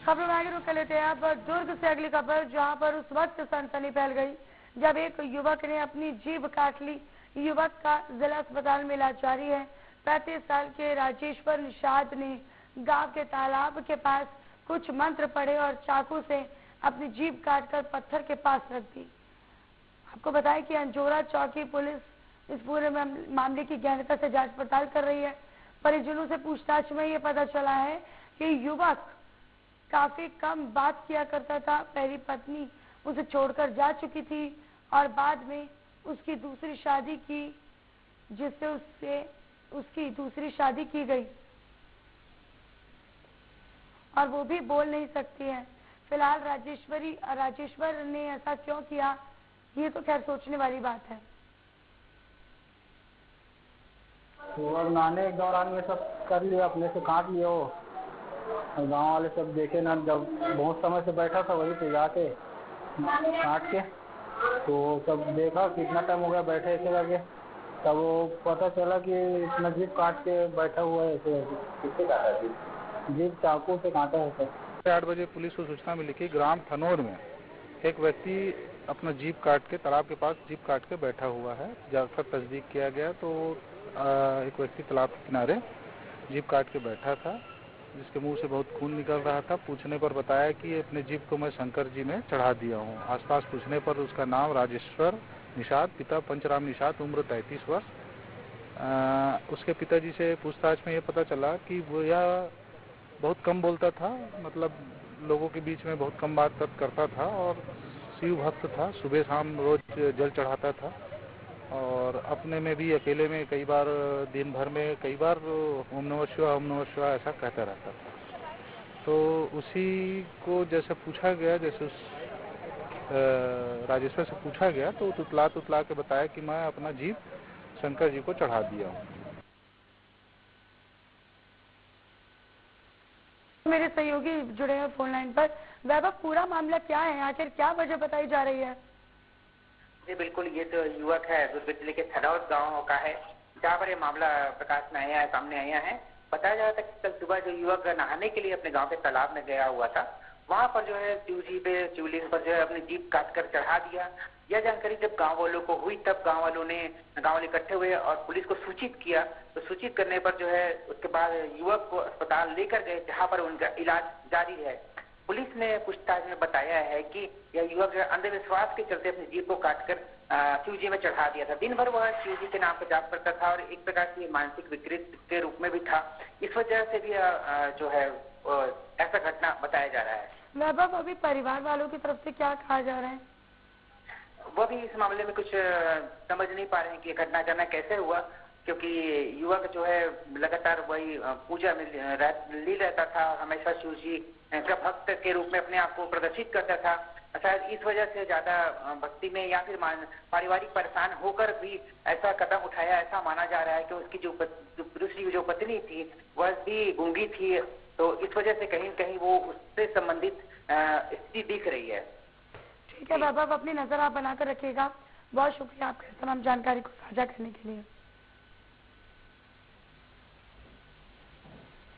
खबर में आगे रुक कर लेते हैं। अब दुर्ग से अगली खबर, जहां पर उस वक्त सनसनी फैल गई जब एक युवक ने अपनी जीभ काट ली। युवक का जिला अस्पताल में इलाज जारी है। 35 साल के राजेश्वर निषाद ने गांव के तालाब के पास कुछ मंत्र पढ़े और चाकू से अपनी जीभ काटकर पत्थर के पास रख दी। आपको बताएं कि अंजोरा चौकी पुलिस इस पूरे मामले की गहनता से जांच पड़ताल कर रही है। परिजनों से पूछताछ में ये पता चला है कि युवक काफी कम बात किया करता था। पहली पत्नी उसे छोड़कर जा चुकी थी और बाद में उसकी दूसरी शादी की, जिससे उसकी दूसरी शादी की गई और वो भी बोल नहीं सकती है। फिलहाल राजेश्वर ने ऐसा क्यों किया, ये तो खैर सोचने वाली बात है। और नहाने के दौरान में सब कर लिया, अपने से काट लिया वो। गांव वाले सब देखे ना, जब बहुत समय से बैठा था वहीं पे जाके काट के, तो सब देखा कितना टाइम हो गया बैठे ऐसे करके, तब वो पता चला कि इतना जीभ काट के बैठा हुआ है ऐसे। किससे काटा जीभ? चाकू से काटा है सर। 8 बजे पुलिस को सूचना मिली कि ग्राम थनौर में एक व्यक्ति अपना जीभ काट के तालाब के पास जीभ काट के बैठा हुआ है। जाकर तस्दीक किया गया तो एक व्यक्ति तालाब के किनारे जीभ काट के बैठा था, जिसके मुंह से बहुत खून निकल रहा था। पूछने पर बताया कि अपने जीभ को मैं शंकर जी में चढ़ा दिया हूँ। आसपास पूछने पर उसका नाम राजेश्वर निषाद, पिता पंचराम निषाद, उम्र 33 वर्ष। उसके पिताजी से पूछताछ में ये पता चला कि वो यह बहुत कम बोलता था, मतलब लोगों के बीच में बहुत कम बात करता था और शिव भक्त था। सुबह शाम रोज जल चढ़ाता था और अपने में भी अकेले में कई बार दिन भर में कई बार ओम नमः शिवाय ऐसा कहता रहता था। तो उसी को जैसे पूछा गया, जैसे उस राजेश्वर से पूछा गया तो तुतला के बताया कि मैं अपना जीभ शंकर जी को चढ़ा दिया हूँ। मेरे सहयोगी जुड़े हैं फोन लाइन पर। वैभव, पूरा मामला क्या है, आखिर क्या वजह बताई जा रही है? जी बिल्कुल, ये तो युवक है दुर्ग जिले के थनौर गांव का है, जहाँ पर ये मामला प्रकाश में आया है, सामने आया है। बताया जा रहा था कि कल सुबह जो युवक नहाने के लिए अपने गांव के तालाब में गया हुआ था, वहां पर जो है शिवलिंग पर जो है अपनी जीभ काट कर चढ़ा दिया। यह जानकारी जब गांव वालों को हुई तब गांव वाले इकट्ठे हुए और पुलिस को सूचित किया। तो सूचित करने पर जो है उसके बाद युवक को अस्पताल लेकर गए, जहाँ पर उनका इलाज जारी है। पुलिस ने पूछताछ में बताया है कि यह युवक जो अंधविश्वास के चलते अपनी जीभ को काटकर शिव जी में चढ़ा दिया था। दिन भर वह शिव जी के नाम पर जाप करता था और एक प्रकार से मानसिक विकृत के रूप में भी था। इस वजह से भी जो है ऐसा घटना बताया जा रहा है। वैभव, अभी परिवार वालों की तरफ से क्या कहा जा रहा है? वो भी इस मामले में कुछ समझ नहीं पा रहे हैं कि घटना अचानक कैसे हुआ, क्योंकि युवक जो है लगातार वही पूजा में लीन रहता था, हमेशा शिव जी का भक्त के रूप में अपने आप को प्रदर्शित करता था। शायद इस वजह से ज्यादा भक्ति में या फिर पारिवारिक परेशान होकर भी ऐसा कदम उठाया, ऐसा माना जा रहा है कि उसकी दूसरी जो पत्नी थी वह भी गूंगी थी, तो इस वजह से कहीं न कहीं वो उससे संबंधित स्थिति दिख रही है। ठीक है वैभव, अपनी नजर आप बनाकर रखिएगा। बहुत शुक्रिया आपका तमाम जानकारी को साझा करने के लिए।